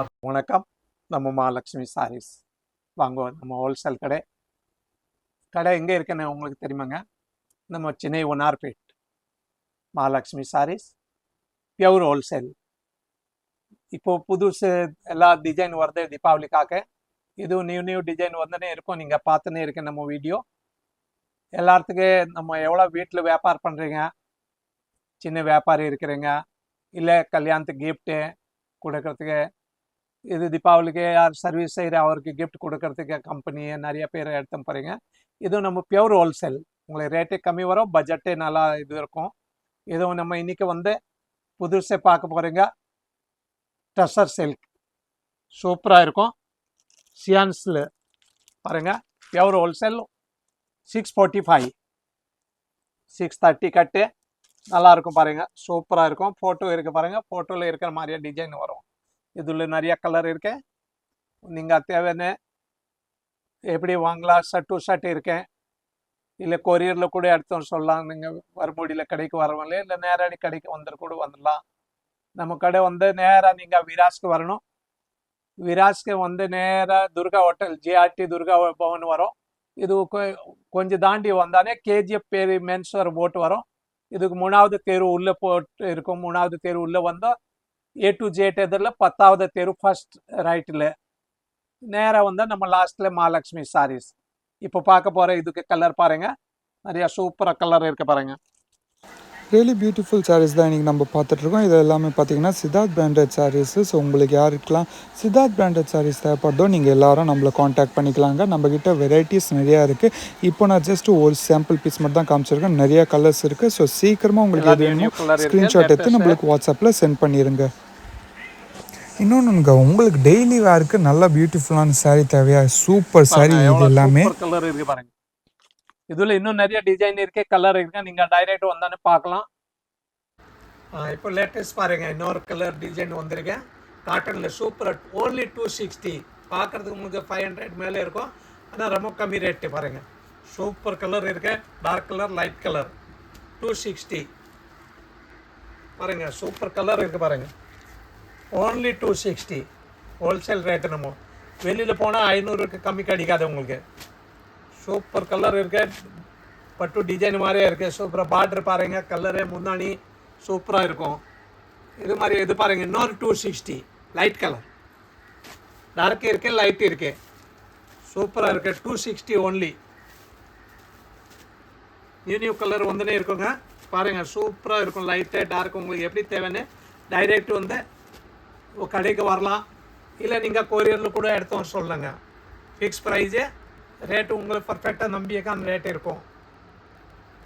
வணக்கம். நம்ம மகாலட்சுமி சாரீஸ் வாங்குவோம். நம்ம ஹோல்சேல் கடை எங்கே இருக்குன்னு உங்களுக்கு தெரியுமாங்க? நம்ம சென்னை ஒன்னார்பேட் மகாலட்சுமி சாரீஸ் பியூர் ஹோல்சேல். இப்போ புதுசு எல்லா டிசைன் வருது தீபாவளிக்காக. இது நியூ டிசைன் வந்துனே இருக்கும். நீங்கள் பார்த்துன்னே இருக்க நம்ம வீடியோ எல்லாத்துக்கும். நம்ம எவ்வளோ வீட்டில் வியாபாரம் பண்ணுறீங்க, சின்ன வியாபாரி இருக்கிறீங்க, இல்லை கல்யாணத்துக்கு கிஃப்ட்டு கொடுக்கறதுக்கு, இது தீபாவளிக்கு யார் சர்வீஸ் செய்கிற அவருக்கு கிஃப்ட் கொடுக்கறதுக்கு கம்பெனியை நிறைய பேர் எடுத்து போகிறீங்க. இதுவும் நம்ம பியூர் ஹோல்சேல். உங்களுக்கு ரேட்டே கம்மி வரும், பட்ஜெட்டே நல்லா இது இருக்கும். இதுவும் நம்ம இன்றைக்கி புதுசே பார்க்க போகிறீங்க. டசர் சில்க் சூப்பராக இருக்கும். சியான்ஸில் பாருங்கள், பியூர் ஹோல்சேல் 645 630 கட்டு நல்லாயிருக்கும் பாருங்கள். சூப்பராக இருக்கும். ஃபோட்டோ இருக்குது பாருங்கள். ஃபோட்டோவில் இருக்கிற மாதிரியே டிசைன் வரும். இதில் நிறைய கலர் இருக்கு. நீங்கள் தேவைன்னு எப்படி வாங்கலாம். ஷர்ட் இருக்கேன், இல்லை கொரியரில் கூட எடுத்து சொல்லலாம். நீங்கள் வறுமுடியில் கடைக்கு வரவில்லை, இல்லை நேரடி கடைக்கு கூட வந்துடலாம். நம்ம கடை நேராக நீங்கள் விராஸ்க்கு வரணும். விராஸ்க்கு நேராக துர்கா ஹோட்டல் ஜிஆர்டி துர்கா பவன் வரும். இது கொஞ்சம் தாண்டி வந்தானே கேஜிஎஃப் பேர் மென்ஸ் வர போட்டு வரும். இதுக்கு 3வது தெரு உள்ளே போட்டு இருக்கும். 3வது தெரு உள்ளே வந்தால் A to Z எதிரில் 10வது தெரு ஃபர்ஸ்ட் ரைட்டில் நேராக வந்தால் நம்ம லாஸ்ட்டில் மகாலட்சுமி சாரீஸ். இப்போ பார்க்க போகிற இதுக்கு கலர் பாருங்கள். நிறையா சூப்பராக கலர் இருக்க பாருங்கள். ரியலி பியூட்டிஃபுல் சாரீஸ் தான் இன்றைக்கி நம்ம பார்த்துட்ருக்கோம். இது எல்லாமே பார்த்தீங்கன்னா சித்தார்த் பிராண்டட் சாரீஸு. ஸோ உங்களுக்கு யாருக்கெல்லாம் சித்தார்த் பிராண்டட் சாரீஸ் தேவைப்படுதோ நீங்கள் எல்லாரும் நம்மளை காண்டாக்ட் பண்ணிக்கலாங்க. நம்மக்கிட்ட வெரைட்டிஸ் நிறையா இருக்குது. இப்போ நான் ஜஸ்ட் ஒரு சாம்பிள் பீஸ் மட்டும் தான் காமிச்சிருக்கேன். நிறையா கலர்ஸ் இருக்குது. ஸோ சீக்கிரமாக உங்களுக்கு எது வேணுமோ ஸ்க்ரீன்ஷாட் எடுத்து நம்மளுக்கு வாட்ஸ்அப்பில் சென்ட் பண்ணிடுங்க. இன்னொன்றுங்க, உங்களுக்கு டெய்லி வேருக்கு நல்ல பியூட்டிஃபுல்லான சாரீ தேவையா? சூப்பர் சாரீ இது எல்லாமே. கலர் இருக்கு பாருங்க. இதுல இன்னும் நிறைய டிசைன் இருக்கு, கலர் இருக்கு. நீங்க டைரக்ட் வந்தானே பார்க்கலாம். இப்போ லேட்டஸ்ட் பாருங்க, இன்னொரு கலர் டிசைன் வந்திருக்கேன். காட்டன்ல சூப்பர். ஓன்லி 260. பார்க்கறதுக்கு உங்களுக்கு 500 மேலே இருக்கும். ஆனால் ரொம்ப கம்மி ரேட்டு பாருங்க. சூப்பர் கலர் இருக்கு. Dark colour, light colour. 260 பாருங்க. சூப்பர் கலர் இருக்கு பாருங்க. Only 260 wholesale rate. நம்ம வெளியில் போனால் 500க்கு கம்மி கிடைக்காது உங்களுக்கு. சூப்பர் கலர் இருக்கு. பட்டு டிசைன் மாதிரியே இருக்குது. சூப்பராக பார்டர் பாருங்கள். கலரு முன்னாடி சூப்பராக இருக்கும். இது மாதிரி இது பாருங்கள். இன்னொரு 260 லைட் கலர். டார்க் இருக்குது, லைட் இருக்குது. சூப்பராக இருக்குது. 260 ஓன்லி. நியூ கலர் வந்துனே இருக்குங்க பாருங்கள். சூப்பராக இருக்கும். லைட்டு டார்க் உங்களுக்கு எப்படி தேவைன்னு டைரெக்ட் கடைக்கு வரலாம். இல்லை நீங்கள் கொரியரில் கூட எடுத்து சொல்லுங்கள். ஃபிக்ஸ் ப்ரைஸு ரேட்டு உங்களுக்கு பர்ஃபெக்டாக நம்பிக்கையான ரேட்டு இருக்கும்.